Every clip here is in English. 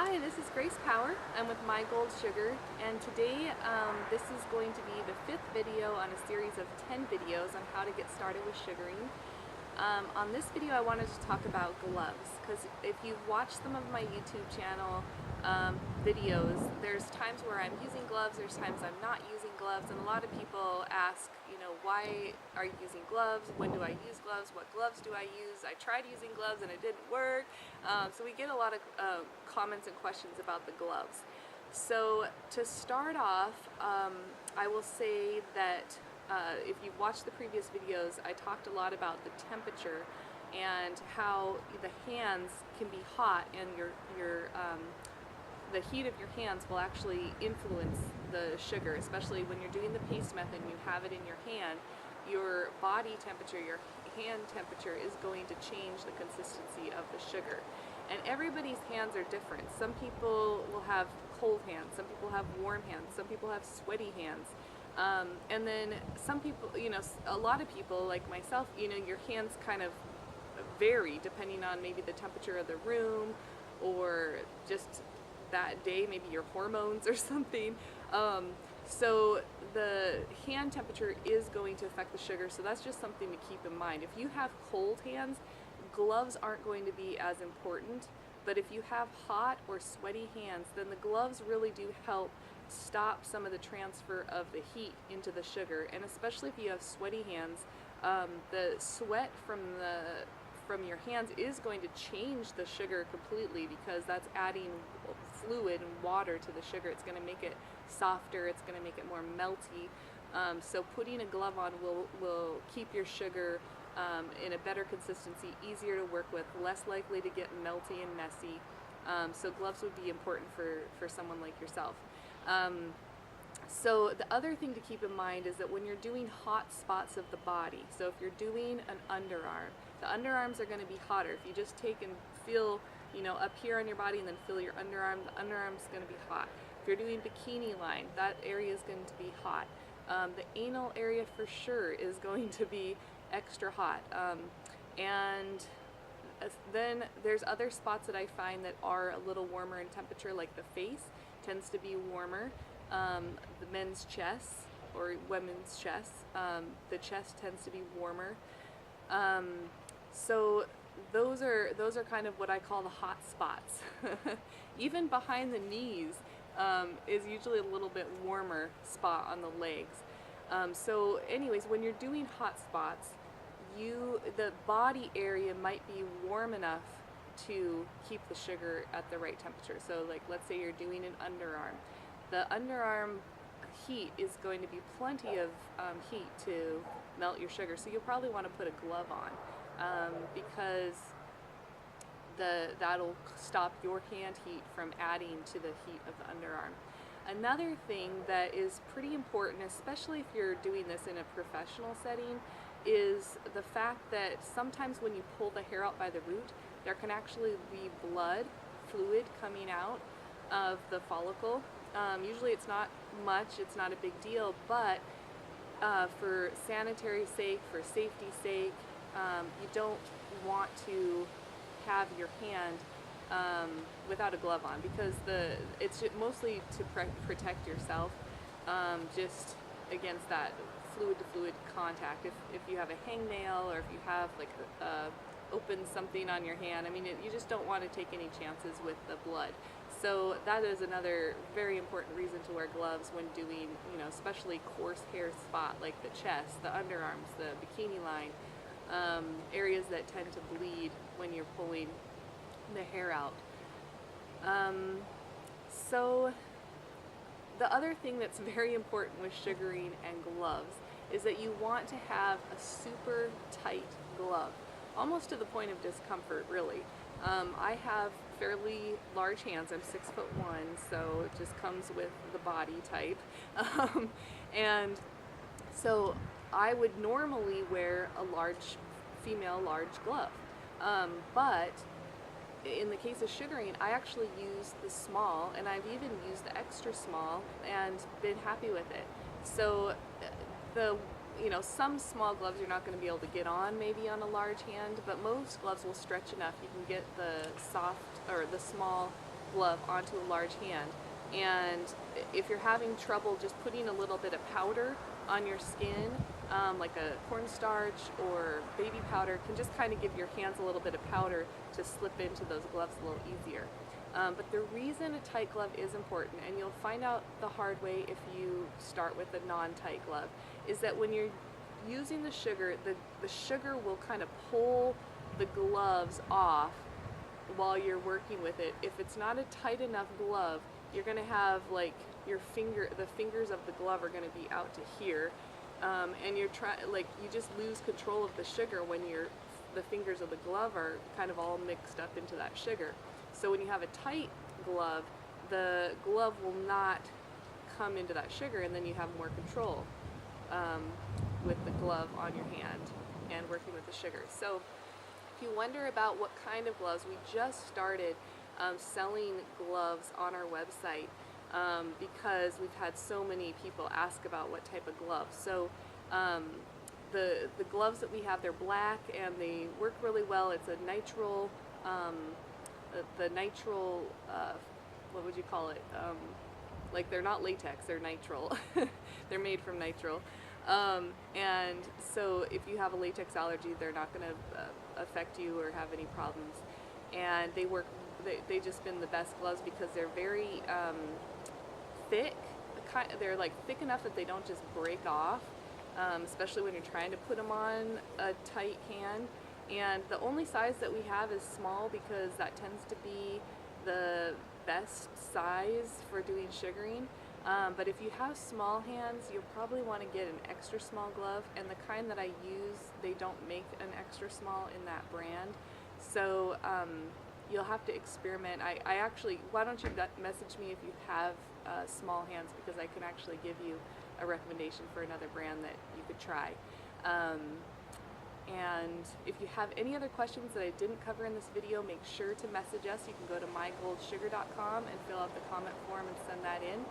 Hi, this is Grace Power. I'm with My Gold Sugar, and today this is going to be the 5th video on a series of 10 videos on how to get started with sugaring. On this video I wanted to talk about gloves, because if you've watched some of my YouTube channel videos, there's times where I'm using gloves, there's times I'm not using gloves, and a lot of people ask, you know, why are you using gloves? When do I use gloves? What gloves do I use? I tried using gloves and it didn't work. So we get a lot of comments and questions about the gloves. So to start off, I will say that if you've watched the previous videos, I talked a lot about the temperature and how the hands can be hot, and the heat of your hands will actually influence the sugar, especially when you're doing the paste method and you have it in your hand. Your body temperature, your hand temperature is going to change the consistency of the sugar. And everybody's hands are different. Some people will have cold hands, some people have warm hands, some people have sweaty hands. And then some people, you know, a lot of people like myself, you know, your hands kind of vary depending on maybe the temperature of the room or just that day, maybe your hormones or something. So the hand temperature is going to affect the sugar, so that's just something to keep in mind. If you have cold hands, gloves aren't going to be as important, but if you have hot or sweaty hands, then the gloves really do help stop some of the transfer of the heat into the sugar. And especially if you have sweaty hands, the sweat from your hands is going to change the sugar completely, because that's adding fluid and water to the sugar. It's going to make it softer, it's going to make it more melty. So putting a glove on will keep your sugar in a better consistency, easier to work with, less likely to get melty and messy. So gloves would be important for someone like yourself. So the other thing to keep in mind is that when you're doing hot spots of the body, so if you're doing an underarm, the underarms are going to be hotter. If you just take and feel, you know, up here on your body and then feel your underarm, the underarm's going to be hot. If you're doing bikini line, that area is going to be hot. The anal area for sure is going to be extra hot. And then there's other spots that I find that are a little warmer in temperature, like the face tends to be warmer. The men's chest or women's chest, the chest tends to be warmer. So those are kind of what I call the hot spots. Even behind the knees is usually a little bit warmer spot on the legs. So anyways, when you're doing hot spots, the body area might be warm enough to keep the sugar at the right temperature. So like, let's say you're doing an underarm. The underarm heat is going to be plenty of heat to melt your sugar, so you'll probably want to put a glove on because that'll stop your hand heat from adding to the heat of the underarm. Another thing that is pretty important, especially if you're doing this in a professional setting, is the fact that sometimes when you pull the hair out by the root, there can actually be blood, fluid coming out of the follicle. Usually it's not much, it's not a big deal, but for sanitary sake, for safety's sake, you don't want to have your hand without a glove on, because it's mostly to protect yourself, just against that fluid to fluid contact. If you have a hangnail, or if you have like open something on your hand, I mean, you just don't want to take any chances with the blood. So that is another very important reason to wear gloves when doing, you know, especially coarse hair spot like the chest, the underarms, the bikini line, areas that tend to bleed when you're pulling the hair out. So the other thing that's very important with sugaring and gloves is that you want to have a super tight glove, almost to the point of discomfort, really. I have fairly large hands. I'm 6'1", so it just comes with the body type. And so I would normally wear a female large glove. But in the case of sugaring, I actually use the small, and I've even used the extra small and been happy with it. So some small gloves you're not going to be able to get on maybe on a large hand, but most gloves will stretch enough. You can get the soft or the small glove onto a large hand. And if you're having trouble just putting a little bit of powder on your skin, like a cornstarch or baby powder, can just kind of give your hands a little bit of powder to slip into those gloves a little easier. But the reason a tight glove is important, and you'll find out the hard way if you start with a non-tight glove, is that when you're using the sugar, the sugar will kind of pull the gloves off while you're working with it. If it's not a tight enough glove, you're going to have like the fingers of the glove are going to be out to here, and you're you just lose control of the sugar when the fingers of the glove are kind of all mixed up into that sugar. So when you have a tight glove, the glove will not come into that sugar, and then you have more control with the glove on your hand and working with the sugar. So if you wonder about what kind of gloves, we just started selling gloves on our website because we've had so many people ask about what type of gloves. So the gloves that we have, they're black and they work really well. It's a nitrile, the nitrile, what would you call it? Like, they're not latex, they're nitrile. They're made from nitrile. And so if you have a latex allergy, they're not going to affect you or have any problems. And they work, they just been the best gloves because they're very thick. They're like thick enough that they don't just break off, especially when you're trying to put them on a tight hand. And the only size that we have is small because that tends to be the best size for doing sugaring. But if you have small hands, you'll probably want to get an extra small glove, and the kind that I use, they don't make an extra small in that brand. So you'll have to experiment. I actually, why don't you message me if you have small hands, because I can actually give you a recommendation for another brand that you could try. And if you have any other questions that I didn't cover in this video, make sure to message us. You can go to mygoldsugar.com and fill out the comment form and send that in,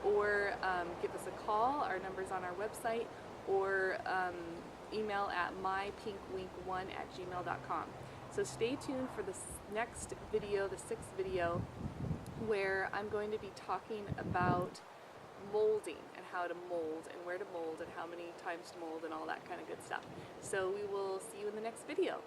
or give us a call. Our number's on our website, or email at mypinkwink1@gmail.com. So stay tuned for the next video, the 6th video, where I'm going to be talking about molding and how to mold and where to mold and how many times to mold and all that kind of good stuff. So we will see you in the next video.